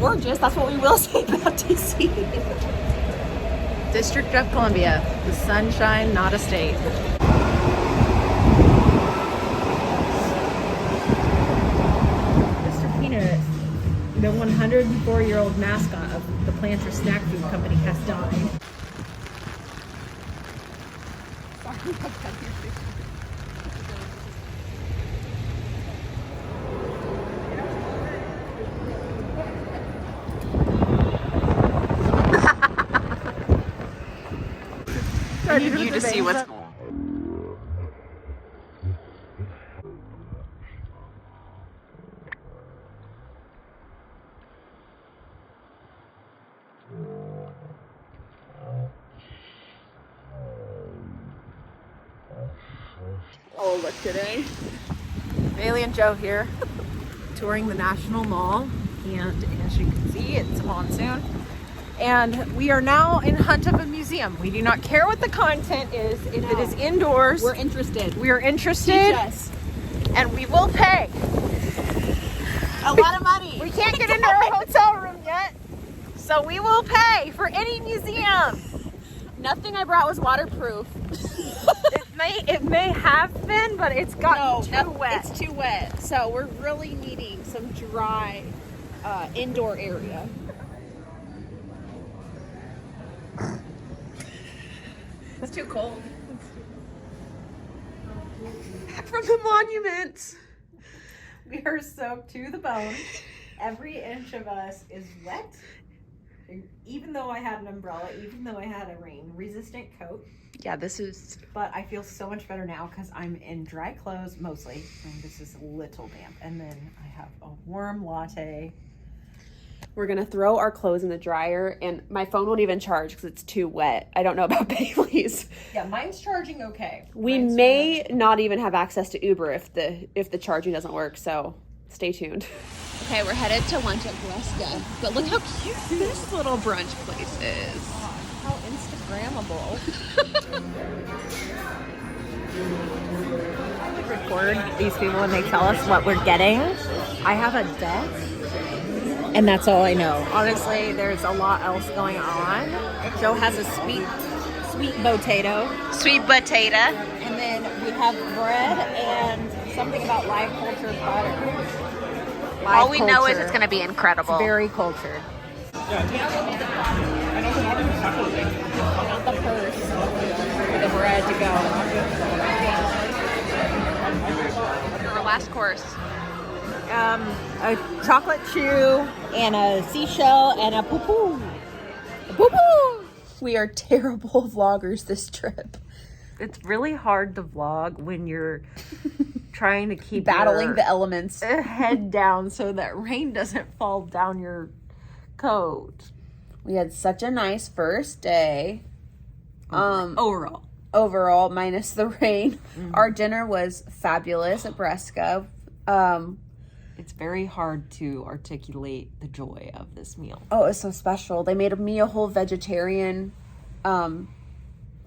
gorgeous. That's what we will say about DC. District of Columbia, the sunshine, not a state. Mr. Peanut, the 104-year-old mascot of the Planters Snack Food Company, has died. I need you to see what's going on. Oh, look today. Bailey and Joe here, touring the National Mall, and as you can see, it's monsoon. And we are now in hunt of a museum. We do not care what the content is. If it is indoors, We're interested. we are interested, Teach us. and we will pay. A lot of money. We can't get into our hotel room yet, so we will pay for any museum. Nothing I brought was waterproof. It may have been, but it's gotten too wet. It's too wet. So we're really needing some dry indoor area. It's too cold. From the monument, we are soaked to the bone. Every inch of us is wet. Even though I had an umbrella, even though I had a rain-resistant coat. Yeah, this is... But I feel so much better now because I'm in dry clothes mostly. And this is a little damp. And then I have a warm latte. We're gonna throw our clothes in the dryer, and my phone won't even charge because it's too wet. I don't know about Bailey's. Yeah, mine's charging okay. We may not even have access to Uber if the charging doesn't work, so stay tuned. Okay, we're headed to lunch at Bresca, but look how cute this little brunch place is. How Instagrammable. I would record these people when they tell us what we're getting. I have a desk. And that's all I know. Honestly, there's a lot else going on. Joe has a sweet potato. Sweet potato. And then we have bread and something about live cultured butter. All we know is it's going to be incredible. It's very cultured. Not the purse for the bread to go. Our last course. A chocolate chew and a seashell and a poo-poo. A poo-poo! We are terrible vloggers this trip. It's really hard to vlog when you're trying to keep Battling the elements. head down so that rain doesn't fall down your coat. We had such a nice first day. Overall, minus the rain. Mm-hmm. Our dinner was fabulous at Bresca. It's very hard to articulate the joy of this meal. Oh, it's so special. They made me a whole vegetarian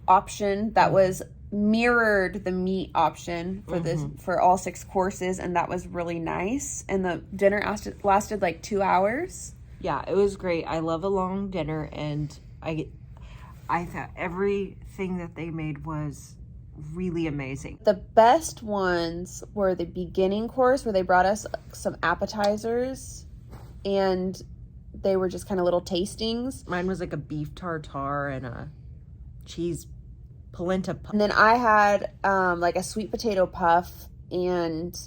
option that was mirrored the meat option for for all 6 courses, and that was really nice. And the dinner lasted like 2 hours. Yeah, it was great. I love a long dinner, and I thought everything that they made was really amazing. The best ones were the beginning course where they brought us some appetizers, and they were just kind of little tastings. Mine was like a beef tartare and a cheese polenta puff. And then I had like a sweet potato puff, and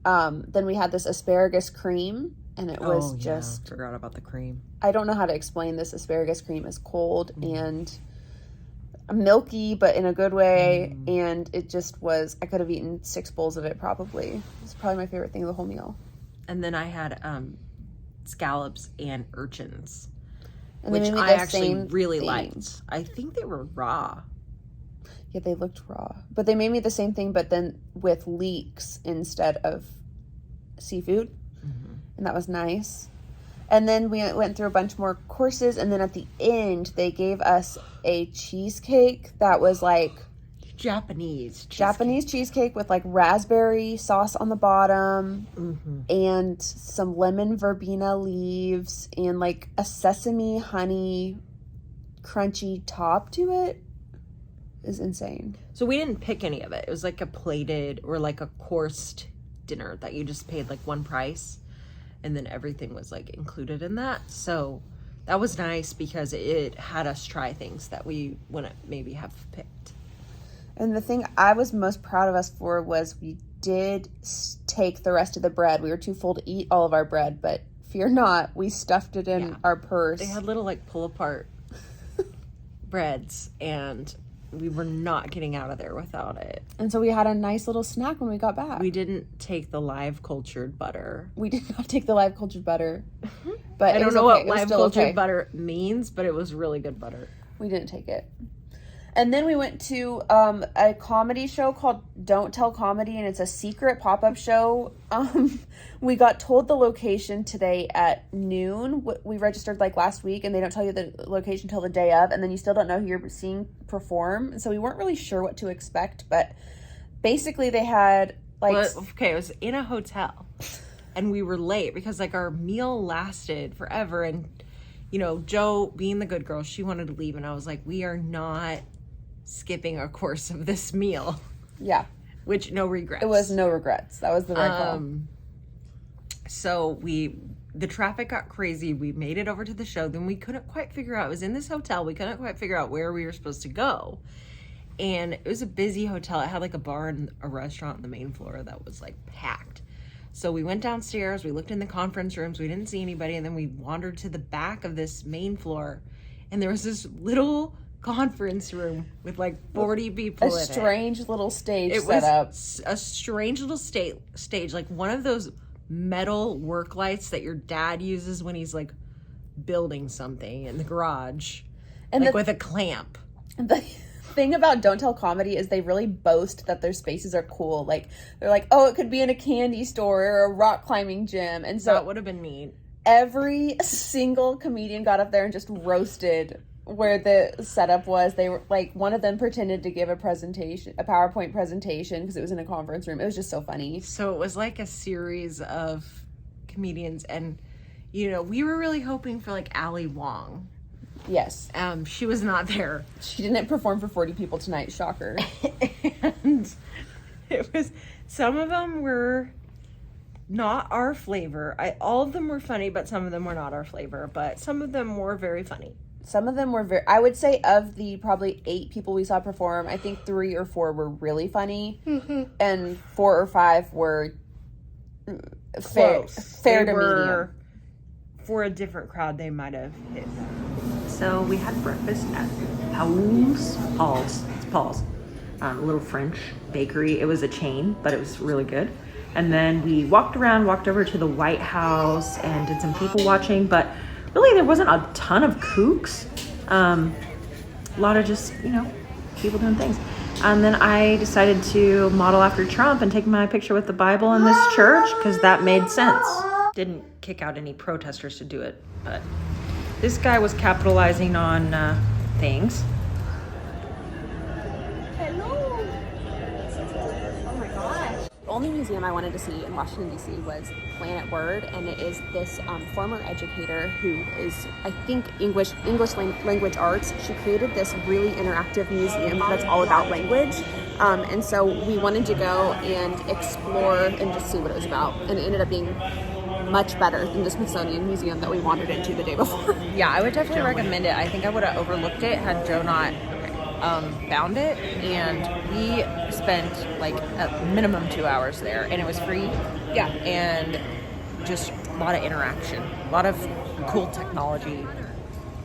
then we had this asparagus cream, and it was just... forgot about the cream. I don't know how to explain this. Asparagus cream is cold and milky, but in a good way, and it just was... I could have eaten 6 bowls of it probably. It's probably my favorite thing of the whole meal. And then I had scallops and urchins, And which they made me I the actually same really thing. liked. I think they were raw. Yeah, they looked raw. But they made me the same thing, but then with leeks instead of seafood. And that was nice. And then we went through a bunch more courses, and then at the end, they gave us a cheesecake that was like Japanese cheesecake with like raspberry sauce on the bottom and some lemon verbena leaves and like a sesame honey crunchy top to it. Is insane. So we didn't pick any of it. It was like a plated or like a coursed dinner that you just paid like one price, and then everything was like included in that. So that was nice because it had us try things that we wouldn't maybe have picked. And the thing I was most proud of us for was we did take the rest of the bread. We were too full to eat all of our bread, but fear not, we stuffed it in our purse. They had little like pull apart breads, and we were not getting out of there without it. And so we had a nice little snack when we got back. We didn't take the live cultured butter. We did not take the live cultured butter. But I don't know what live cultured butter means, but it was really good butter. We didn't take it. And then we went to a comedy show called Don't Tell Comedy, and it's a secret pop-up show. We got told the location today at noon. We registered like last week, and they don't tell you the location till the day of, and then you still don't know who you're seeing perform. So we weren't really sure what to expect, but basically they had like... Well, okay, it was in a hotel, and we were late because like our meal lasted forever, and you know, Jo, being the good girl, she wanted to leave, and I was like, we are not skipping a course of this meal. Yeah. Which, no regrets. It was no regrets. That was the right call. So the traffic got crazy. We made it over to the show. Then we couldn't quite figure out, it was in this hotel. We couldn't quite figure out where we were supposed to go. And it was a busy hotel. It had like a bar and a restaurant on the main floor that was like packed. So we went downstairs, we looked in the conference rooms, we didn't see anybody, and then we wandered to the back of this main floor, and there was this little conference room with like 40 people in it. A strange little stage set up. Was a strange little stage, like one of those metal work lights that your dad uses when he's like building something in the garage, and like with a clamp. The thing about Don't Tell Comedy is they really boast that their spaces are cool. Like they're like, oh, it could be in a candy store or a rock climbing gym, and so that would have been neat. Every single comedian got up there and just roasted where the setup was. They were like, one of them pretended to give a PowerPoint presentation because it was in a conference room. It was just so funny. So it was like a series of comedians, and you know, we were really hoping for like Ali Wong. Yes. She was not there. She didn't perform for 40 people tonight. Shocker. And it was, some of them were not our flavor. All of them were funny, but some of them were not our flavor. But some of them were very funny. Some of them were I would say of the probably 8 people we saw perform, I think 3 or 4 were really funny. Mm-hmm. And 4 or 5 were fair to medium. For a different crowd, they might have hit. So we had breakfast at Paul's, a little French bakery. It was a chain, but it was really good. And then we walked over to the White House and did some people watching, but really there wasn't a ton of kooks. A lot of just, you know, people doing things. And then I decided to model after Trump and take my picture with the Bible in this church because that made sense. Didn't kick out any protesters to do it, but this guy was capitalizing on things. Hello. Oh my gosh. The only museum I wanted to see in Washington, D.C. was Planet Word, and it is this former educator who is, I think, English language arts. She created this really interactive museum that's all about language, and so we wanted to go and explore and just see what it was about, and it ended up being much better than the Smithsonian Museum that we wandered into the day before. Yeah, I would definitely recommend it. I think I would have overlooked it had Jo not found it, and we spent like a minimum 2 hours there, and it was free. Yeah. And just a lot of interaction, a lot of cool technology.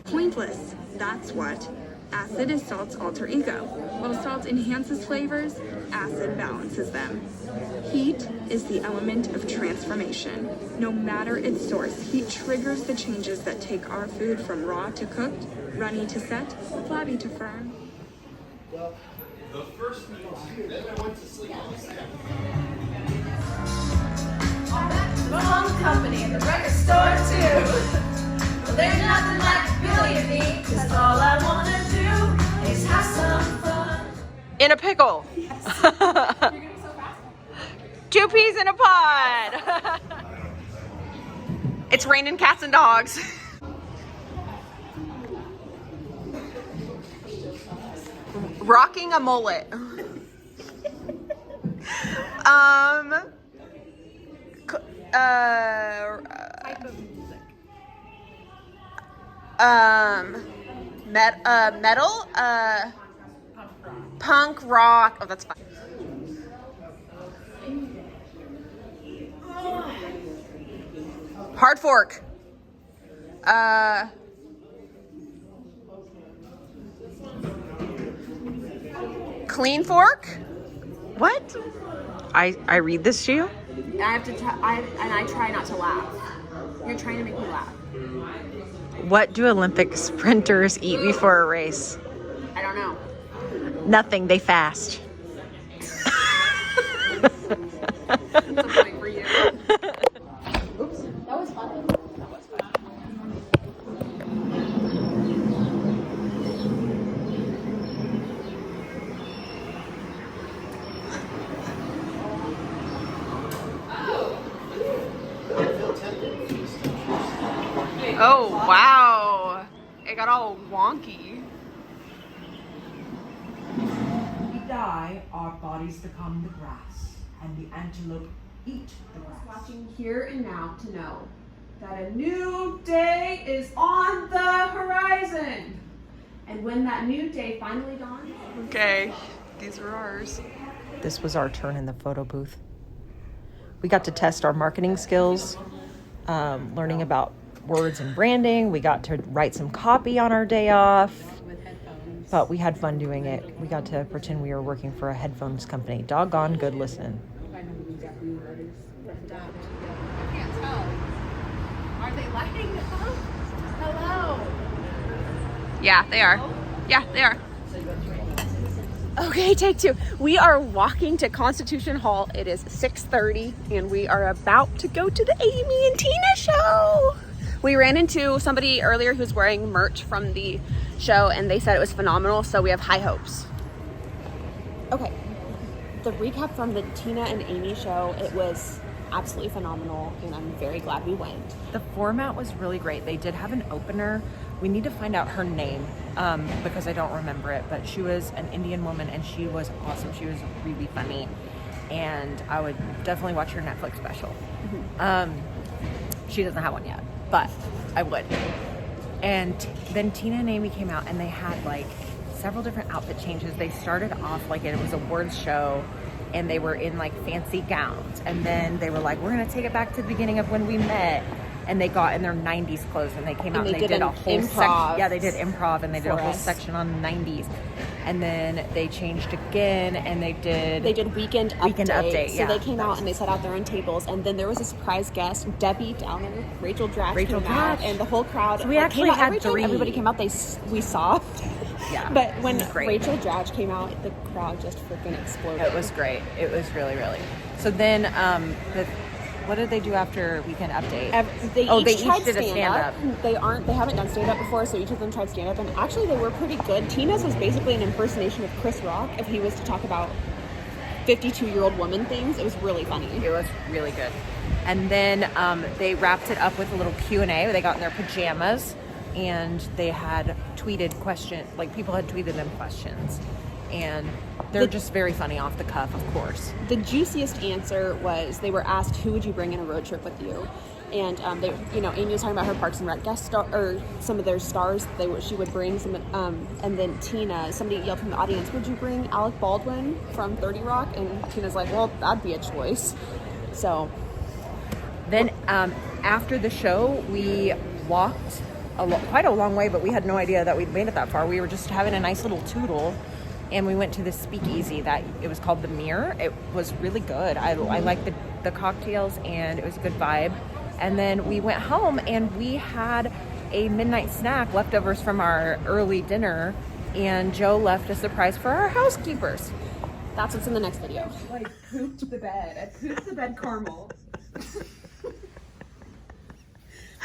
Pointless, that's what. Acid is salt's alter ego. While salt enhances flavors, acid balances them. Heat is the element of transformation. No matter its source, heat triggers the changes that take our food from raw to cooked, runny to set, flabby to firm. The first meeting, then I went to sleep on the set. Wrong company, the record store too. Well, there's nothing like Billy and me, 'cause all I wanna do is have some fun. In a pickle. Two peas in a pod. It's raining cats and dogs. Rocking a mullet. Metal, punk rock. Oh, that's fine. Hard fork. Clean fork. What? I read this to you. I have to I try not to laugh. You're trying to make me laugh. What do Olympic sprinters eat before a race? I don't know. Nothing. They fast. That's a point for you. Oops. That was fun. Oh, wow. It got all wonky. We die, our bodies become the grass, and the antelope eat the grass. Watching here and now to know that a new day is on the horizon. And when that new day finally dawns, Okay, these are ours. This was our turn in the photo booth. We got to test our marketing skills, learning about words and branding. We got to write some copy on our day off. But we had fun doing it. We got to pretend we were working for a headphones company. Doggone good listening. I can't tell. Are they lighting up? Hello. Yeah, they are. Yeah, they are. Okay, take two. We are walking to Constitution Hall. It is 6:30 and we are about to go to the Amy and Tina show. We ran into somebody earlier who's wearing merch from the show and they said it was phenomenal, so we have high hopes. Okay, the recap from the Tina and Amy show, it was absolutely phenomenal and I'm very glad we went. The format was really great. They did have an opener. We need to find out her name because I don't remember it, but she was an Indian woman and she was awesome. She was really funny and I would definitely watch her Netflix special. She doesn't have one yet, but I would. And then Tina and Amy came out and they had like several different outfit changes. They started off like it was a words show and they were in like fancy gowns. And then they were like, we're going to take it back to the beginning of when we met. And they got in their 90s clothes and they came out and they did a whole section. Yeah, they did improv and they did a whole section on the 90s. And then they changed again and they did weekend update. Yeah. So they came out and they set out their own tables and then there was a surprise guest, Debbie Downer, Rachel Dratch came out, and the whole crowd. So we actually had every time three. Everybody came out, we saw. Yeah. But when Rachel Dratch came out, the crowd just freaking exploded. It was great. It was really, really. So then what did they do after Weekend Update? They each did a stand-up. They haven't done stand-up before, so each of them tried stand-up, and actually they were pretty good. Tina's was basically an impersonation of Chris Rock if he was to talk about 52-year-old woman things. It was really funny. It was really good. And then they wrapped it up with a little Q&A where they got in their pajamas, and they had tweeted questions, like people had tweeted them questions. And they're just very funny off the cuff, of course. The juiciest answer was they were asked, who would you bring in a road trip with you? And they, Amy was talking about her Parks and Rec guest star, or some of their stars. She would bring some, and then Tina, somebody yelled from the audience, would you bring Alec Baldwin from 30 Rock? And Tina's like, well, that'd be a choice. So then after the show, we walked quite a long way, but we had no idea that we'd made it that far. We were just having a nice little tootle. And we went to this speakeasy that it was called The Mirror. It was really good. I liked the cocktails and it was a good vibe. And then we went home and we had a midnight snack, leftovers from our early dinner. And Joe left a surprise for our housekeepers. that's what's in the next video. Like pooped the bed. I pooped the bed caramel.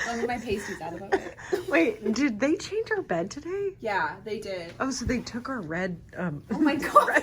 One of my pasties out of it. Wait, did they change our bed today? Yeah, they did. Oh, so they took our red. Oh my god.